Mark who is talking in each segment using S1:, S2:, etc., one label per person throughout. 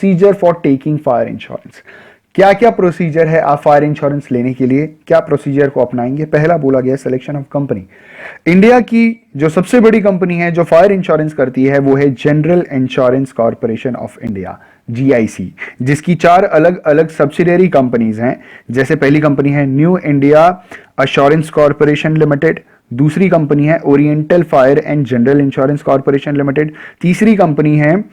S1: Procedure for taking fire insurance. क्या क्या procedure है आप फायर इंश्योरेंस लेने के लिए, क्या प्रोसीजर को अपनाएंगे। पहला बोला गया सिलेक्शन ऑफ कंपनी। इंडिया की जो सबसे बड़ी कंपनी है जो फायर इंश्योरेंस करती है वो है general insurance corporation of India, GIC, जिसकी 4 अलग अलग सब्सिडियरी कंपनीज हैं। जैसे पहली कंपनी है new India assurance corporation limited, दूसरी कंपनी है oriental fire and general insurance corporation limited, तीसरी कंपनी है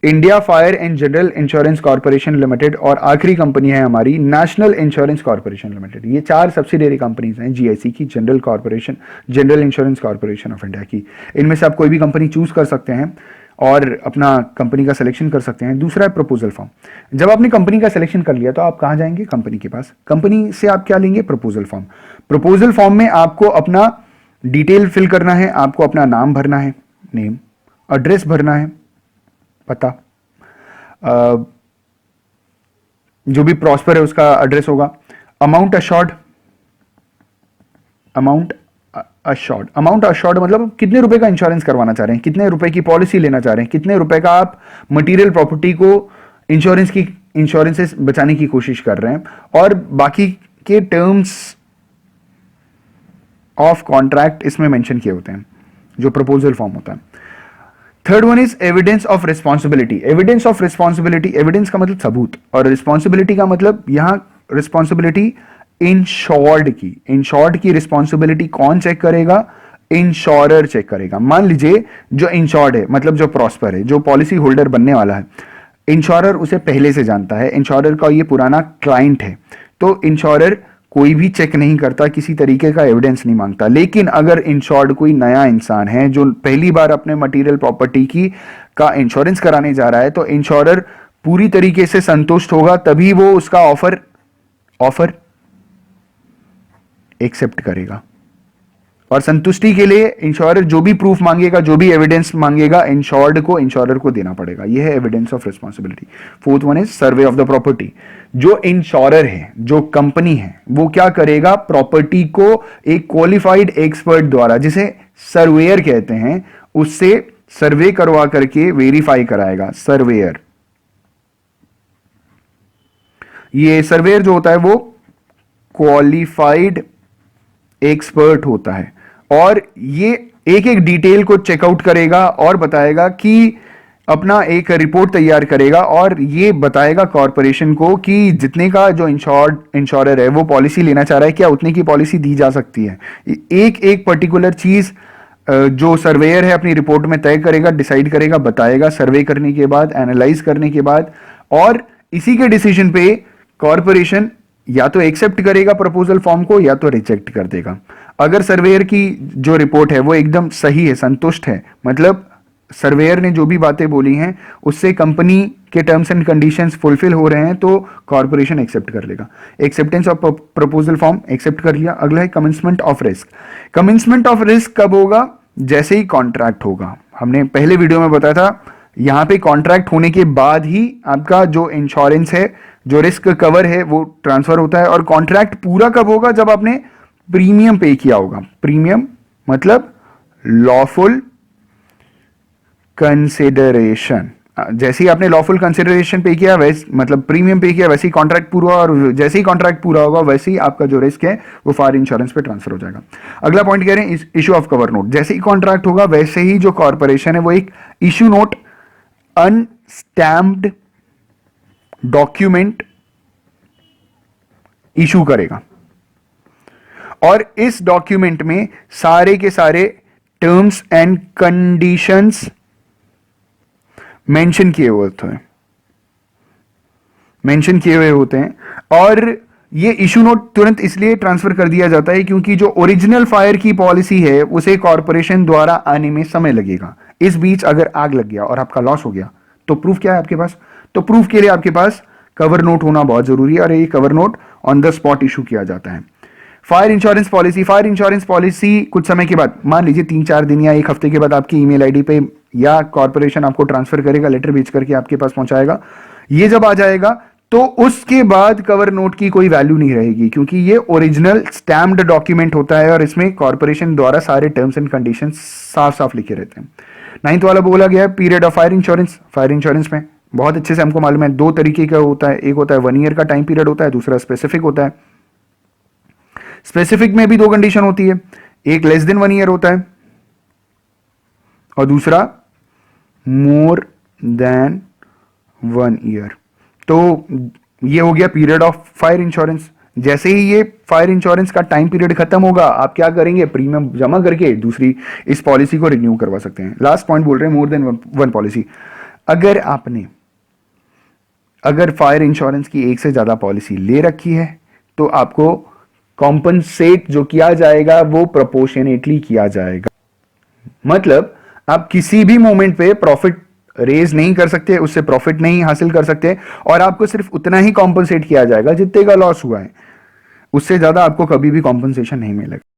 S1: India fire and general insurance corporation limited, और आखिरी कंपनी है हमारी नेशनल इंश्योरेंस कॉर्पोरेशन लिमिटेड। ये 4 सब्सिडियरी कंपनीज हैं जीआईसी की, general insurance corporation of India की। इनमें से आप कोई भी कंपनी चूज कर सकते हैं और अपना कंपनी का सिलेक्शन कर सकते हैं। दूसरा है प्रपोजल फॉर्म। जब आपने कंपनी का सिलेक्शन कर लिया तो आप कहां जाएंगे, कंपनी के पास। कंपनी से आप क्या लेंगे, प्रपोजल फॉर्म। प्रपोजल फॉर्म में आपको अपना डिटेल फिल करना है, आपको अपना नाम भरना है, नेम, एड्रेस भरना है, पता, जो भी प्रॉस्पर है उसका एड्रेस होगा, अमाउंट अशोर्ड मतलब कितने रुपए का इंश्योरेंस करवाना चाह रहे हैं, कितने रुपए की पॉलिसी लेना चाह रहे हैं, कितने रुपए का आप मटेरियल प्रॉपर्टी को इंश्योरेंस से बचाने की कोशिश कर रहे हैं, और बाकी के टर्म्स ऑफ कॉन्ट्रैक्ट इसमें मेंशन किए होते हैं जो प्रपोजल फॉर्म होता है। Third one is evidence of responsibility. Evidence of responsibility, evidence का मतलब सबूत, और रिस्पॉन्सिबिलिटी का मतलब यहां रिस्पॉन्सिबिलिटी इंश्योर्ड की रिस्पॉन्सिबिलिटी कौन चेक करेगा, इंश्योरर चेक करेगा। मान लीजिए जो इंश्योर्ड है, मतलब जो प्रॉस्पर है, जो पॉलिसी होल्डर बनने वाला है, इंश्योरर उसे पहले से जानता है, इंश्योरर का ये पुराना क्लाइंट है, तो इंश्योरर कोई भी चेक नहीं करता, किसी तरीके का एविडेंस नहीं मांगता। लेकिन अगर इंश्योर्ड कोई नया इंसान है जो पहली बार अपने मटेरियल प्रॉपर्टी का इंश्योरेंस कराने जा रहा है, तो इंश्योरर पूरी तरीके से संतुष्ट होगा, तभी वो उसका ऑफर एक्सेप्ट करेगा। और संतुष्टि के लिए इंश्योरर जो भी प्रूफ मांगेगा, जो भी एविडेंस मांगेगा, इंश्योरर को देना पड़ेगा। यह है evidence of responsibility. Fourth one is survey of the property. जो इंश्योरर है, जो कंपनी है, वो क्या करेगा, प्रॉपर्टी को एक क्वालिफाइड एक्सपर्ट द्वारा, जिसे सर्वेयर कहते हैं, उससे सर्वे करवा करके वेरीफाई कराएगा। सर्वेयर, ये सर्वेयर जो होता है वो क्वालिफाइड एक्सपर्ट होता है, और ये एक एक डिटेल को चेकआउट करेगा और बताएगा कि अपना एक रिपोर्ट तैयार करेगा, और ये बताएगा कॉरपोरेशन को कि जितने का जो इंश्योरर है वो पॉलिसी लेना चाह रहा है, क्या उतने की पॉलिसी दी जा सकती है। एक एक पर्टिकुलर चीज जो सर्वेयर है अपनी रिपोर्ट में तय करेगा, डिसाइड करेगा, बताएगा, सर्वे करने के बाद, एनालाइज करने के बाद, और इसी के डिसीजन पे कॉरपोरेशन या तो एक्सेप्ट करेगा प्रपोजल फॉर्म को, या तो रिजेक्ट कर देगा। अगर सर्वेयर की जो रिपोर्ट है वो एकदम सही है, संतुष्ट है, मतलब सर्वेयर ने जो भी बातें बोली हैं उससे कंपनी के टर्म्स एंड कंडीशंस फुलफिल हो रहे हैं, तो कॉर्पोरेशन एक्सेप्ट कर लेगा। Acceptance of proposal form accept कर लिया। अगला है commencement of risk. Commencement of risk कब होगा, जैसे ही कॉन्ट्रैक्ट होगा। हमने पहले वीडियो में बताया था, यहां पे कॉन्ट्रैक्ट होने के बाद ही आपका जो इंश्योरेंस है, जो रिस्क कवर है, वो ट्रांसफर होता है। और कॉन्ट्रैक्ट पूरा कब होगा, जब आपने प्रीमियम पे किया होगा। प्रीमियम मतलब लॉफुल कंसिडरेशन। जैसे ही आपने लॉफुल कंसिडरेशन पे किया, वैसे मतलब प्रीमियम पे किया, वैसे ही कॉन्ट्रैक्ट पूरा, और जैसे ही कॉन्ट्रैक्ट पूरा होगा वैसे ही आपका जो रिस्क है वो फायर इंश्योरेंस पे ट्रांसफर हो जाएगा। अगला पॉइंट कह रहे हैं इशू ऑफ कवर नोट। जैसे ही कॉन्ट्रैक्ट होगा वैसे ही जो कॉर्पोरेशन है वो एक इशू नोट, अनस्टैम्प्ड डॉक्यूमेंट इशू करेगा, और इस डॉक्यूमेंट में सारे के सारे टर्म्स एंड कंडीशंस मेंशन किए हुए होते हैं। और ये इशू नोट तुरंत इसलिए ट्रांसफर कर दिया जाता है क्योंकि जो ओरिजिनल फायर की पॉलिसी है उसे कॉर्पोरेशन द्वारा आने में समय लगेगा। इस बीच अगर आग लग गया और आपका लॉस हो गया तो प्रूफ क्या है आपके पास, तो प्रूफ के लिए आपके पास कवर नोट होना बहुत जरूरी है, और ये cover note on the spot issue किया जाता है। फायर इंश्योरेंस पॉलिसी कुछ समय के बाद, मान लीजिए 3-4 दिन या 1 हफ्ते के बाद आपकी ईमेल आईडी पे या कॉर्पोरेशन आपको ट्रांसफर करेगा, लेटर भेज करके आपके पास पहुंचाएगा। ये जब आ जाएगा तो उसके बाद कवर नोट की कोई वैल्यू नहीं रहेगी, क्योंकि ये ओरिजिनल स्टैम्प्ड डॉक्यूमेंट होता है और इसमें कॉर्पोरेशन द्वारा सारे टर्म्स एंड कंडीशंस साफ साफ लिखे रहते हैं। 9th वाला बोला गया है period of fire insurance. Fire insurance में बहुत अच्छे से हमको मालूम है, दो तरीके का होता है, एक होता है 1 ईयर का टाइम पीरियड होता है, दूसरा स्पेसिफिक होता है। स्पेसिफिक में भी दो कंडीशन होती है, एक लेस देन 1 ईयर होता है और दूसरा मोर देन 1 ईयर। तो ये हो गया पीरियड ऑफ फायर इंश्योरेंस। जैसे ही ये फायर इंश्योरेंस का टाइम पीरियड खत्म होगा, आप क्या करेंगे, प्रीमियम जमा करके दूसरी इस पॉलिसी को रिन्यू करवा सकते हैं। लास्ट पॉइंट बोल रहे हैं, मोर देन वन पॉलिसी। अगर फायर इंश्योरेंस की एक से ज्यादा पॉलिसी ले रखी है तो आपको कॉम्पनसेट जो किया जाएगा वो प्रोपोर्शनेटली किया जाएगा। मतलब आप किसी भी मोमेंट पे प्रॉफिट रेज नहीं कर सकते, उससे प्रॉफिट नहीं हासिल कर सकते, और आपको सिर्फ उतना ही कॉम्पनसेट किया जाएगा जितने का लॉस हुआ है, उससे ज्यादा आपको कभी भी कॉम्पनसेशन नहीं मिलेगा।